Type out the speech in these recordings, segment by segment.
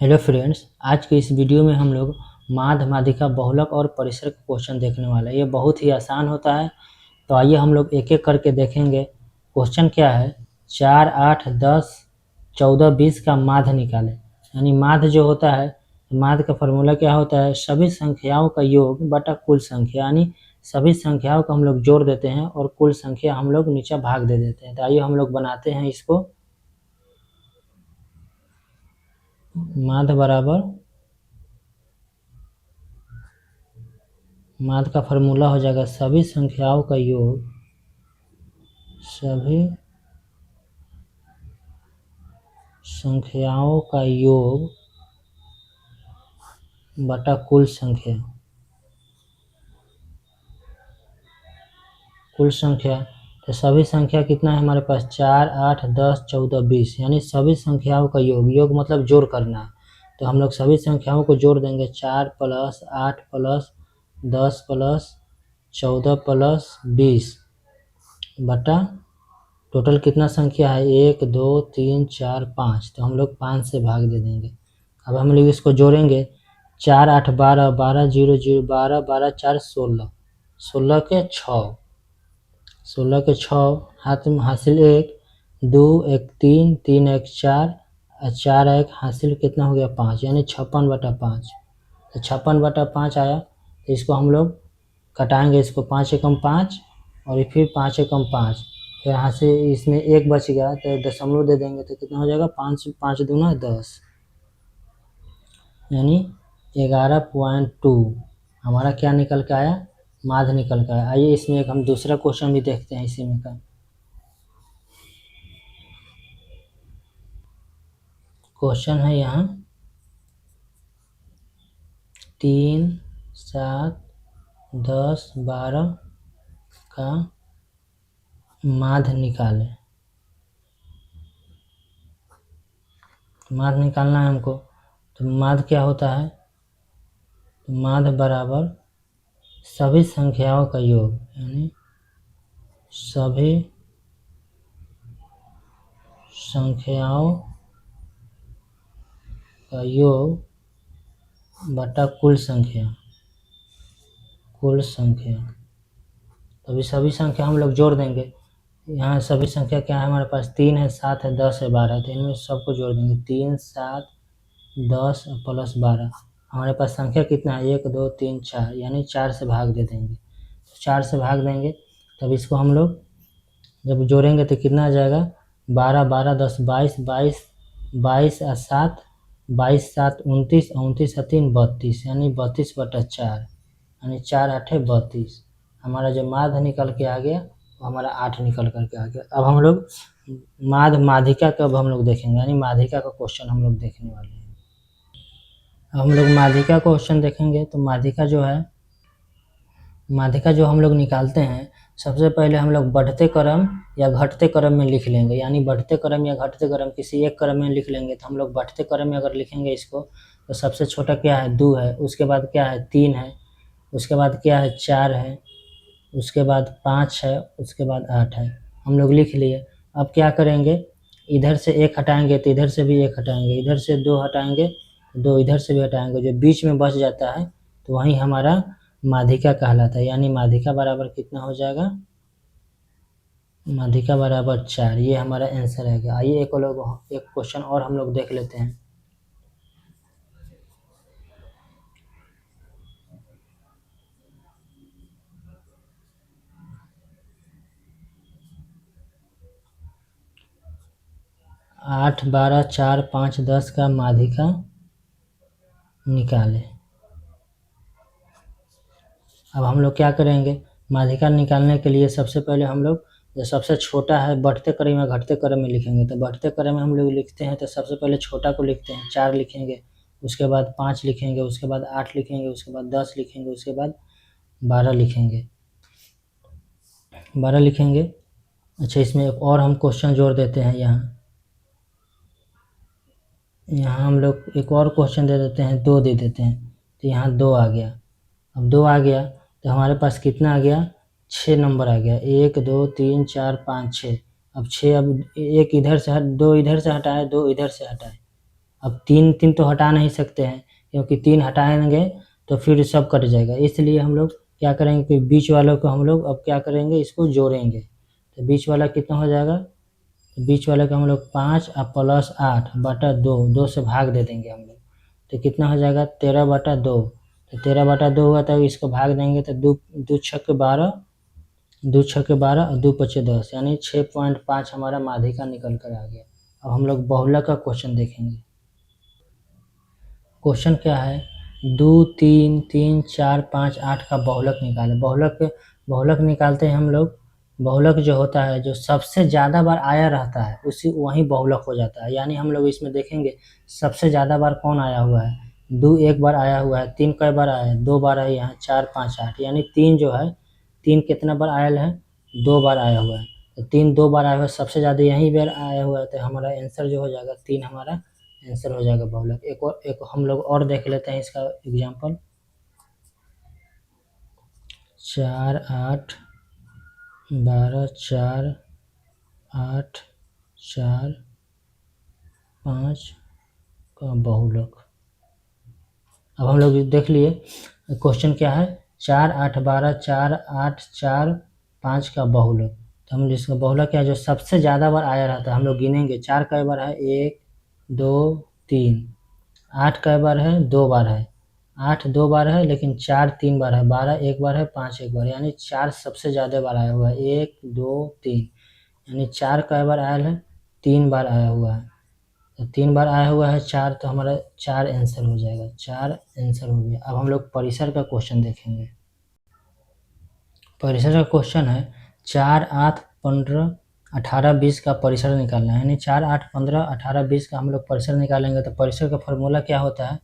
Hello friends, आज के इस वीडियो में हम लोग माध्य, माध्यिका, बहुलक और परिसर का क्वेश्चन देखने वाले हैं। ये बहुत ही आसान होता है, तो आइए हम लोग एक एक करके देखेंगे। क्वेश्चन क्या है, 4, 8, 10, 14, 20 का माध्य निकालें। यानी माध्य जो होता है, माध्य का फॉर्मूला क्या होता है, सभी संख्याओं का योग बटा कुल संख्या। यानी सभी संख्याओं को हम लोग जोड़ देते हैं और कुल संख्या हम लोग नीचे भाग दे देते हैं। तो आइए हम लोग बनाते हैं इसको। माध्य बराबर, माध्य का फॉर्मूला हो जाएगा सभी संख्याओं का योग, सभी संख्याओं का योग बटा कुल संख्या। कुल संख्या तो सभी संख्या कितना है हमारे पास, 4, 8, 10, 14, 20। यानी सभी संख्याओं का योग, योग मतलब जोड़ करना है। तो हम लोग सभी संख्याओं को जोड़ देंगे, 4 प्लस 8 प्लस 10 प्लस 14 प्लस 20 बटा टोटल कितना संख्या है, 1, 2, 3, 4, 5। तो हम लोग 5 से भाग दे देंगे। अब हम लोग इसको जोड़ेंगे, 4, 8, 12, 12, 0, 0, 12, 12, 4, 16, 16 के 6, 16 के 6 हाथ में हासिल 1, 2, 1, 3, 3, 1, 4, 4, 1 हासिल कितना हो गया 5, यानी 56/5। तो 56/5 आया। तो इसको हम लोग कटाएंगे, इसको 5 एकम 5 और फिर 5 एकम 5, फिर यहाँ से इसमें 1 बच गया तो दशमलव दे देंगे। तो कितना हो जाएगा, 5, 5 दूना 10, यानी 11.2 हमारा क्या निकल के आया, माध्य निकल के आया। आइए इसमें एक हम दूसरा क्वेश्चन भी देखते हैं इसी में का। क्वेश्चन है यहाँ 3, 7, 10, 12 का माध्य निकालें। माध्य निकालना है हमको। तो माध्य क्या होता है, तो माध्य बराबर सभी संख्याओं का योग, यानी सभी संख्याओं का योग बटा कुल संख्या। कुल संख्या तभी सभी संख्या हम लोग जोड़ देंगे। यहाँ सभी संख्या क्या है हमारे पास, 3 है, 7 है, 10 है, 12 है। तो इनमें सबको जोड़ देंगे, 3, 7, 10 प्लस 12। हमारे पास संख्या कितना है, 1, 2, 3, 4, यानी 4 से भाग दे देंगे। 4 से भाग देंगे तब इसको हम लोग जब जोड़ेंगे तो कितना आ जाएगा, 12, 12, 10, 22, 22, 22 और 7, 22, 7, 29, 29 और 3, 32, यानी 32/4, यानी 4, 8, 32। हमारा जो माध्य निकल के आ गया वो हमारा 8 निकल करके आ गया। अब हम लोग माध्य, माध्यिका का अब हम लोग देखेंगे, यानी माध्यिका का क्वेश्चन हम लोग देखने वाले हैं। हम लोग माध्यिका क्वेश्चन देखेंगे। तो माध्यिका जो है, माध्यिका जो हम लोग निकालते हैं, सबसे पहले हम लोग बढ़ते क्रम या घटते क्रम में लिख लेंगे। यानी बढ़ते क्रम या घटते क्रम किसी एक क्रम में लिख लेंगे। तो हम लोग बढ़ते क्रम में अगर लिखेंगे इसको, तो सबसे छोटा क्या है, 2 है, उसके बाद क्या है, 3 है, उसके बाद क्या है, 4 है, उसके बाद 5 है, उसके बाद 8 है। हम लोग लिख लिए। अब क्या करेंगे, इधर से 1 हटाएंगे तो इधर से भी 1 हटाएंगे, इधर से 2 हटाएंगे, 2 इधर से भी हटाएंगे। जो बीच में बच जाता है तो वही हमारा माध्यिका कहलाता है। यानी माध्यिका बराबर कितना हो जाएगा, माध्यिका बराबर 4। ये हमारा आंसर है। आइए एक क्वेश्चन और हम लोग देख लेते हैं। आठ, 12, 4, 5, 10 का माध्यिका निकालें। अब हम लोग क्या करेंगे, माध्यिका निकालने के लिए सबसे पहले हम लोग जो सबसे छोटा है बढ़ते क्रम या घटते क्रम में लिखेंगे। तो बढ़ते क्रम में हम लोग लिखते हैं तो सबसे पहले छोटा को लिखते हैं, 4 लिखेंगे, उसके बाद 5 लिखेंगे, उसके बाद 8 लिखेंगे, उसके बाद 10 लिखेंगे, उसके बाद 12 लिखेंगे, 12 लिखेंगे। अच्छा, इसमें एक और हम क्वेश्चन जोड़ देते हैं। यहाँ हम लोग एक और क्वेश्चन दे देते हैं, 2 दे देते हैं। तो यहाँ 2 आ गया। अब 2 आ गया तो हमारे पास कितना आ गया, 6 नंबर आ गया, 1, 2, 3, 4, 5, 6। अब 6, अब 1 इधर से 2 इधर से हटाए, 2 इधर से हटाए, अब 3 तो हटा नहीं सकते हैं, क्योंकि 3 हटाएंगे तो फिर सब कट जाएगा। इसलिए हम लोग क्या करेंगे कि बीच वालों को हम लोग अब क्या करेंगे, इसको जोड़ेंगे। तो बीच वाला कितना हो जाएगा, तो बीच वाले को हम लोग 5 और प्लस 8 बटा 2, 2 से भाग दे देंगे हम लोग। तो कितना हो जाएगा 13 बटा 2। तो 13 बटा 2 हुआ, तो इसको भाग देंगे तो 2 छक 12, 2 छक 12 और 2 पचे 10, यानी 6.5 हमारा माध्यिका निकल कर आ गया। अब हम लोग बहुलक का क्वेश्चन देखेंगे। क्वेश्चन क्या है, 2, 3, 3, 4, 5, 8 का बहुलक निकाले। बहुलक निकालते हैं हम लोग। बहुलक जो होता है, जो सबसे ज़्यादा बार आया रहता है उसी वही बहुलक हो जाता है। यानी हम लोग इसमें देखेंगे सबसे ज़्यादा बार कौन आया हुआ है, 2 एक बार आया हुआ है, 3 कई बार आया है, 2 बार है यहाँ, 4, 5, 8, यानी 3 जो है, 3 कितना बार आयल है, 2 बार आया हुआ है। तो 3 2 बार आया हुआ है, सबसे ज़्यादा यहीं बार आया हुआ है, तो हमारा आंसर जो हो जाएगा 3 हमारा आंसर हो जाएगा बहुलक। एक हम लोग और देख लेते हैं इसका एग्जाम्पल। 4, 8, 12, 4, 8, 4, 5 का बहुलक। अब हम लोग देख लिए क्वेश्चन क्या है, 4, 8, 12, 4, 8, 4, 5 का बहुलक। तो हम इसका बहुलक क्या है, जो सबसे ज़्यादा बार आया रहता है, हम लोग गिनेंगे 4 कई बार है, 1, 2, 3, 8 कई बार है, 2 बार है, 8 2 बार है, लेकिन 4 3 बार है, 12 एक बार है, 5 एक बार, यानी 4 सबसे ज़्यादा बार आया हुआ है, 1, 2, 3, यानी 4 कई बार आया है, 3 बार आया हुआ है। तो 3 बार आया हुआ है 4, तो हमारा 4 आंसर हो जाएगा, 4 आंसर हो गया। अब हम लोग परिसर का क्वेश्चन देखेंगे। परिसर का क्वेश्चन है 4, 8, 15, 18, 20 का परिसर निकालना है। यानी 4, 8, 15, 18, 20 का हम लोग परिसर निकालेंगे। तो परिसर का फॉर्मूला क्या होता है,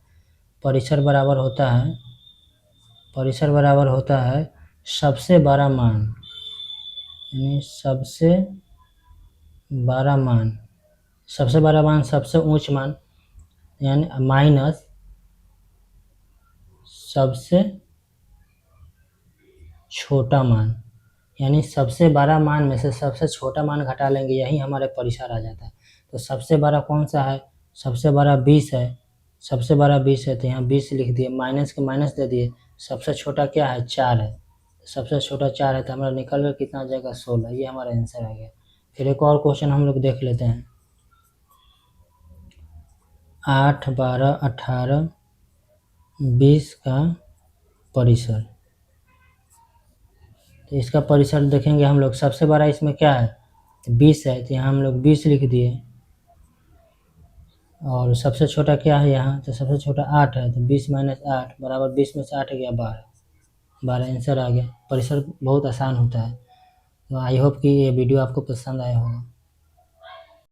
परिसर बराबर होता है सबसे बड़ा मान, यानी सबसे बड़ा मान सबसे ऊंच मान, यानी माइनस सबसे छोटा मान, यानी सबसे बड़ा मान में से सबसे छोटा मान घटा लेंगे, यही हमारे परिसर आ जाता है। तो सबसे बड़ा कौन सा है, सबसे बड़ा 20 है, सबसे बड़ा 20 है, तो यहाँ 20 लिख दिए, माइनस के माइनस दे दिए। सबसे छोटा क्या है, 4 है, सबसे छोटा 4 है, तो हमारा निकल कर कितना आ जाएगा, 16। ये हमारा आंसर आ गया। फिर एक और क्वेश्चन हम लोग देख लेते हैं। 8, 12, 18, 20 का परिसर। तो इसका परिसर देखेंगे हम लोग, सबसे बड़ा इसमें क्या है, 20 है, तो यहाँ हम लोग 20 लिख दिए। और सबसे छोटा क्या है यहाँ, तो सबसे छोटा 8 है, तो 20 माइनस 8 बराबर 20 में से 8 गया 12, 12 आंसर आ गया। परिसर बहुत आसान होता है। तो आई होप कि ये वीडियो आपको पसंद आया होगा।